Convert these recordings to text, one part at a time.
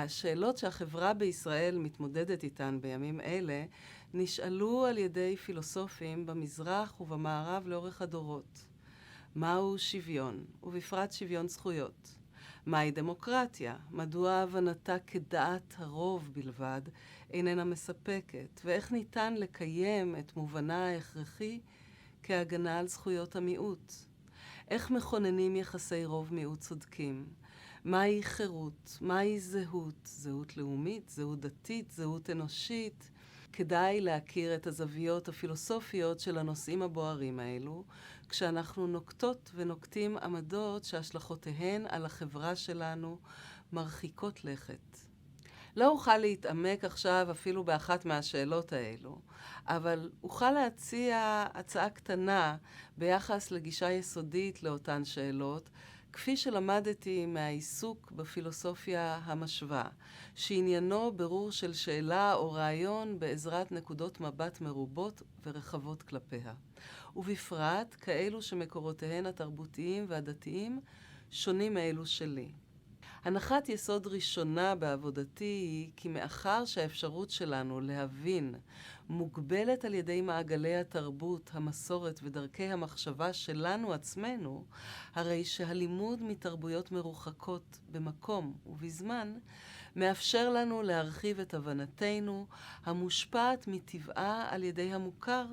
השאלות שהחברה בישראל מתמודדת איתן בימים אלה נשאלו על ידי פילוסופים במזרח ובמערב לאורך הדורות. מהו שוויון, ובפרט שוויון זכויות? מהי דמוקרטיה? מדוע הבנתה כדעת הרוב בלבד איננה מספקת? ואיך ניתן לקיים את מובנה ההכרחי כהגנה על זכויות המיעוט? איך מכוננים יחסי רוב מיעוט צודקים? מהי חירות? מהי זהות? זהות לאומית? זהות דתית? זהות אנושית? כדאי להכיר את הזוויות הפילוסופיות של הנושאים הבוערים האלו, כשאנחנו נוקטות ונוקטים עמדות שהשלכותיהן על החברה שלנו מרחיקות לכת. לא אוכל להתעמק עכשיו אפילו באחת מהשאלות האלו, אבל אוכל להציע הצעה קטנה ביחס לגישה יסודית לאותן שאלות, כפי שלמדתי מהעיסוק בפילוסופיה המשווה, שעניינו ברור של שאלה או רעיון בעזרת נקודות מבט מרובות ורחבות כלפיה, ובפרט כאלו שמקורותיהן התרבותיים והדתיים שונים מאלו שלי. הנחת יסוד ראשונה בעבודתי היא כי מאחר שהאפשרות שלנו להבין מוגבלת על ידי מעגלי התרבות, המסורת ודרכי המחשבה שלנו עצמנו, הרי שהלימוד מתרבויות מרוחקות במקום ובזמן מאפשר לנו להרחיב את הבנתנו המושפעת מטבעה על ידי המוכר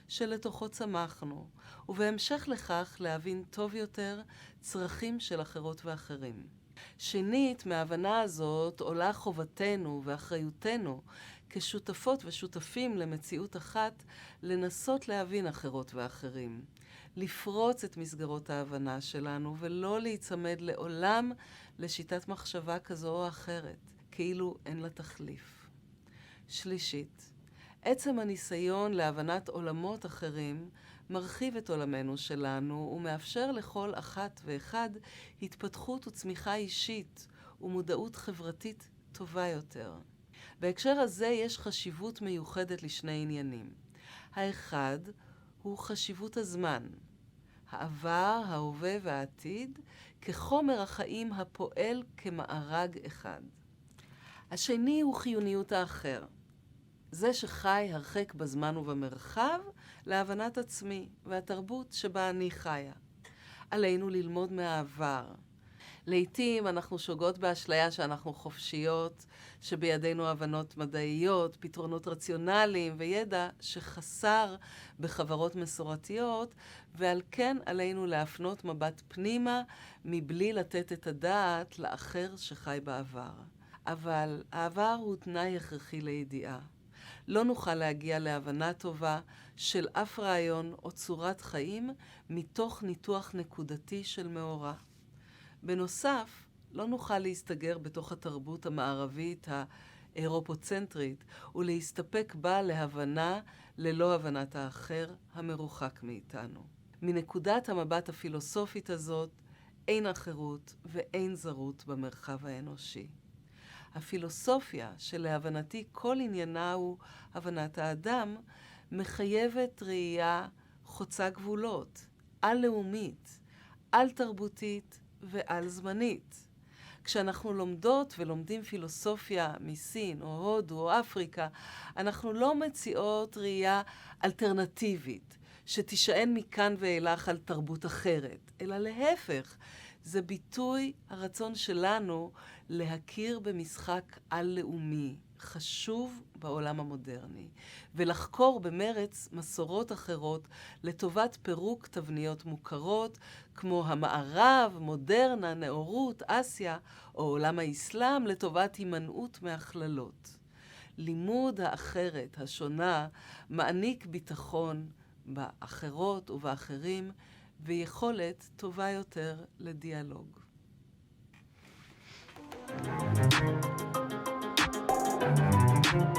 שלתוכו צמחנו, ובהמשך לכך להבין טוב יותר צרכים של אחרות ואחרים. שנית, מההבנה הזאת עולה חובתנו ואחריותנו כשותפות ושותפים למציאות אחת לנסות להבין אחרות ואחרים, לפרוץ את מסגרות ההבנה שלנו ולא להיצמד לעולם לשיטת מחשבה כזו או אחרת, כאילו אין לה תחליף. שלישית, עצם הניסיון להבנת עולמות אחרים מרחיב את עולמנו שלנו ומאפשר לכל אחת ואחד התפתחות וצמיחה אישית ומודעות חברתית טובה יותר. בהקשר הזה יש חשיבות מיוחדת לשני עניינים. האחד הוא חשיבות הזמן, העבר, ההווה והעתיד, כחומר החיים הפועל כמארג אחד. השני הוא חיוניות האחר, זה שחי הרחק בזמן ובמרחב להבנת עצמי והתרבות שבה אני חיה. עלינו ללמוד מהעבר. לעתים אנחנו שוגות באשליה שאנחנו חופשיות, שבידינו הבנות מדעיות, פתרונות רציונליים וידע שחסר בחברות מסורתיות, ועל כן עלינו להפנות מבט פנימה מבלי לתת את הדעת לאחר שחי בעבר. אבל העבר הוא תנאי הכרחי לידיעה. לא נוכל להגיע להבנה טובה של אף רעיון או צורת חיים מתוך ניתוח נקודתי של מאורע. בנוסף, לא נוכל להסתגר בתוך התרבות המערבית האירופוצנטרית ולהסתפק בה להבנה ללא הבנת האחר המרוחק מאיתנו. מנקודת המבט הפילוסופית הזאת אין אחרות ואין זרות במרחב האנושי. הפילוסופיה שלהבנתי כל עניינה הוא הבנת האדם מחייבת ראייה חוצה גבולות, על-לאומית, על-תרבותית ועל-זמנית. כשאנחנו לומדות ולומדים פילוסופיה מסין או הודו או אפריקה, אנחנו לא מציעות ראייה אלטרנטיבית שתישען מכאן ואילך על תרבות אחרת, אלא להפך, זה ביטוי הרצון שלנו להכיר במשחק על-לאומי, חשוב בעולם המודרני, ולחקור במרץ מסורות אחרות לטובת פירוק תבניות מוכרות, כמו המערב, מודרנה, נאורות, אסיה, או עולם האסלאם, לטובת הימנעות מהכללות. לימוד האחרת, השונה, מעניק ביטחון באחרות ובאחרים, ויכולת טובה יותר לדיאלוג. Thank you.